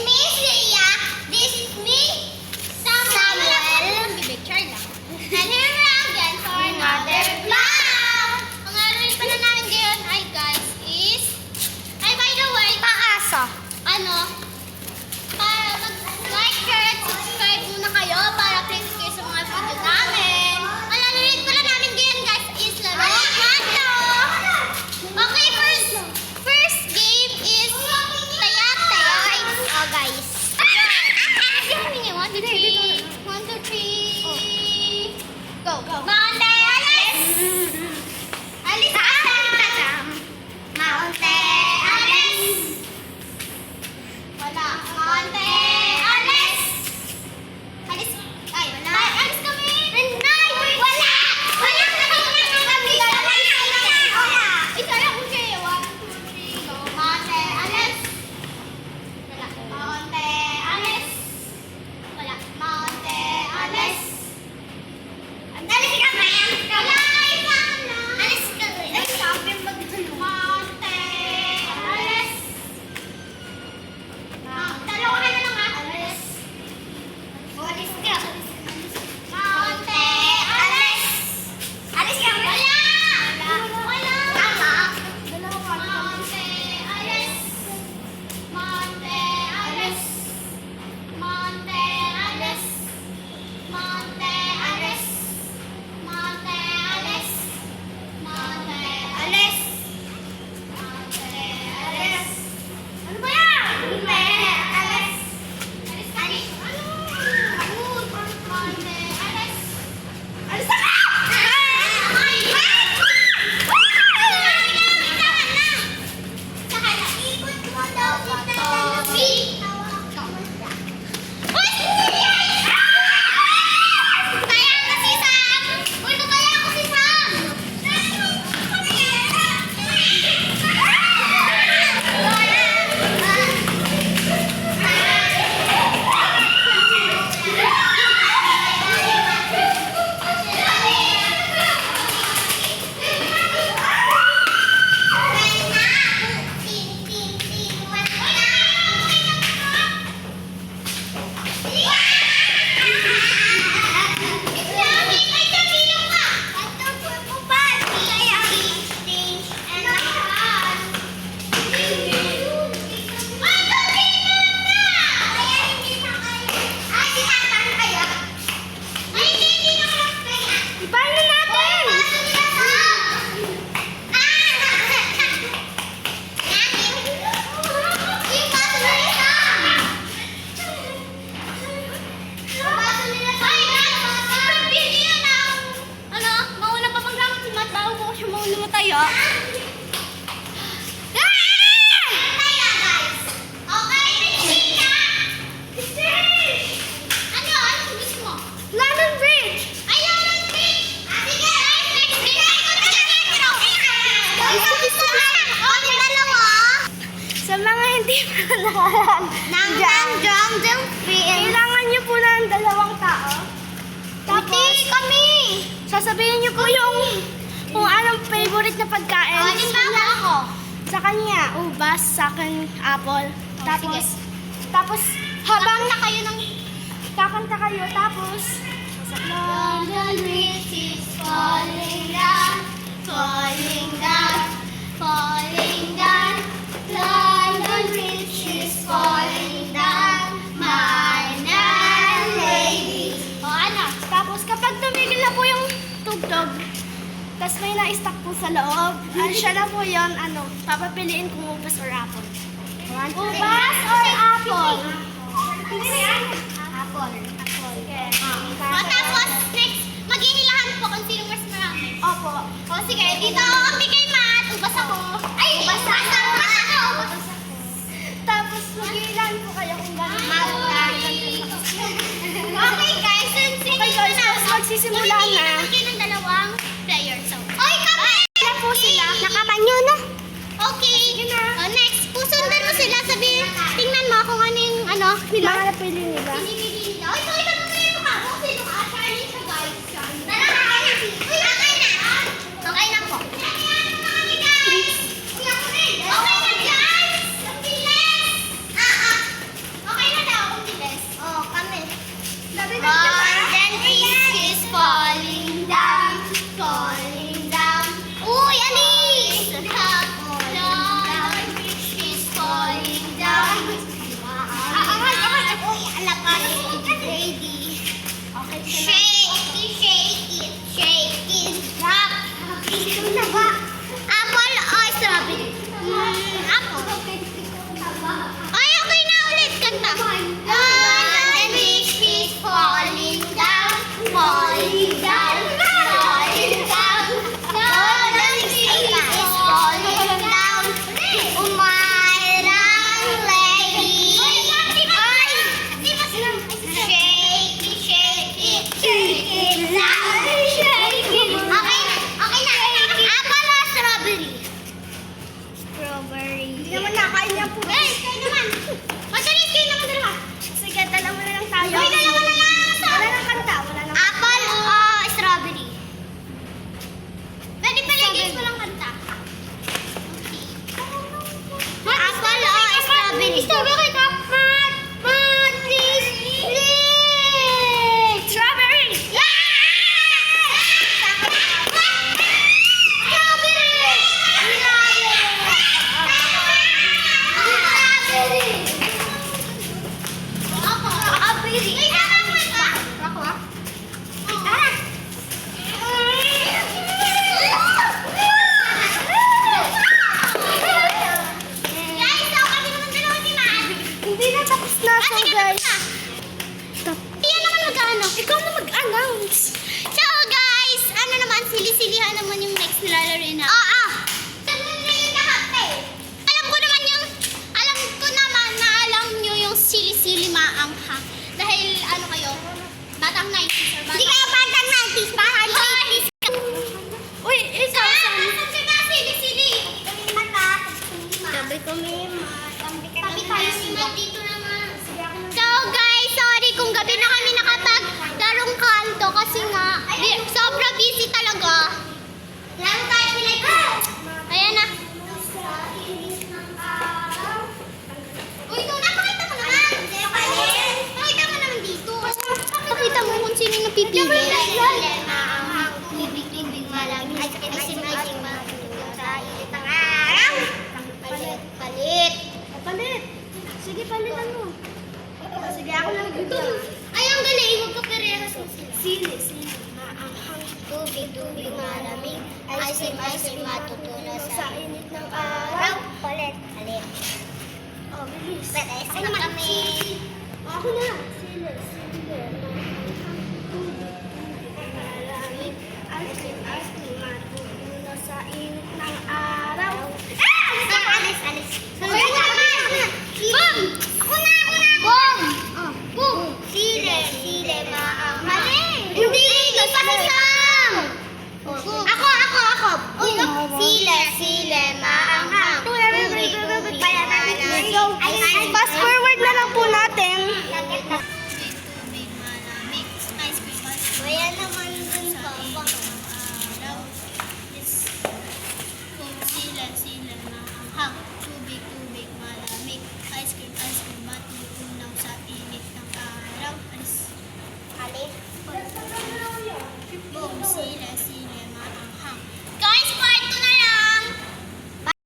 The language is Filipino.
me, Sia. This is me, Samuel. And here we are again for another vlog. Ang gagawin pala namin ngayon, ay guys, is... Ay, by the way, paasa. Para mag-like, share, at subscribe muna kayo para please kayo sa mga video namin. Ang gagawin pala namin ngayon, guys, is laro Mato. Okay, first game is taya-taya. Oh, guys. One, two, three. Go. Maunte, alis! Alis ka! Maunte, alis! Wala. Maunte, alis! Alis. Ay, wala. Ay, alis kami! Nay! Wala! Wala kami! Wala! Isa lang, okay. 1, 2, 3, go. Maunte, alis! Wala. Maunte, alis! Wala. Maunte, alis! Alis ka na! Wala! Alis ka na! Ay, sabi mag-monte! Alis! Dalawa ka na lang ha! Alis! Alis ka! Monte! Alis! Alis ka! Wala! Wala! Tama! Monte! Alis! Monte! Alis! Monte! Alis! Monte! Alis! Monte, alis! Monte, alis! Monte, alis! Ano ba yan? Monte, alis! Alis ka! Monte, alis! Alis ka! Ikot mo daw si Toby! Tayo. Okay, Regina! Ano gusto mo? London Bridge! Ay, London Bridge! Sige! Yung dalawa. Sa mga hindi pa nakalang kailangan niyo po ng dalawang tao. Tapos, kami! Sasabihin niyo po yung kung anong favorite na pagkain. Ako. Sa kanya, ubas, sa akin, apple. Tapos, habang kakanta kayo, tapos, London Bridge is falling down, falling down, falling down. London Bridge is falling down, my lady. O ano, tapos kapag tumigil na po yung tugtog, tapos may na-stack po sa loob. Siya na po yun, papapiliin kung ubas or apple. Ubas or apple? Apple. Sige. Tapos, next, maghihilahan po kung sino mas marami. Opo. O sige, dito kami kay Matt. Ubas ako. Ay, ubas ako. Tapos, maghihilahan po kayo kung gano'n. Okay guys, magsisimula na. Ng dalawang player. So, oy, kapay! Wala po sila. Nakapanyo na. Okay. Next, pusundan mo sila. Tingnan mo kung ano yung nila. Mga napili nila. Pinili nila. Oy, ito mo sino ka. Sino ka? Charlie siya guys. Uy, okay na. Okay na po. Okay na guys. Ang bilis. naman yung next nilalaroin na. Oo! Alam nyo yung sili-sili maanghang. Dahil ano kayo, batang 90s or batang... Hindi kayo batang 90s, batang 80s. Uy, ikaw, Sabi nga sili-sili. sabi ko, may Tabi tayo naman dito naman. So guys, sorry kung gabi na kami nakapaglarong kanto kasi nga, sobra busy talaga. Laro tayo pinay ko. Ayan na. Uy, ito na, pakita mo naman. Pakita mo naman dito. Pakita mo kung sino yung napipili. Tubig-tubig malamig. Isim-isim matulog sa init ng araw. Palit. Palit. Sige, palitan mo. Sige, ako lang dito. Ay, ang galing. Huwag ka parehas mo sila. Sili. Maanghang tubig-tubig malamig. Isim-isim matutunan sa init ng araw. Palit. Oh, bilis. Ako naman kami. Ako na. Sili. Asim, matutunan sa init ng araw. Alis. Sunod naman. Boom! Ako na. Boom! Boom! Sile, maanghang. Hindi pa kasam. Ako. Uy, sile,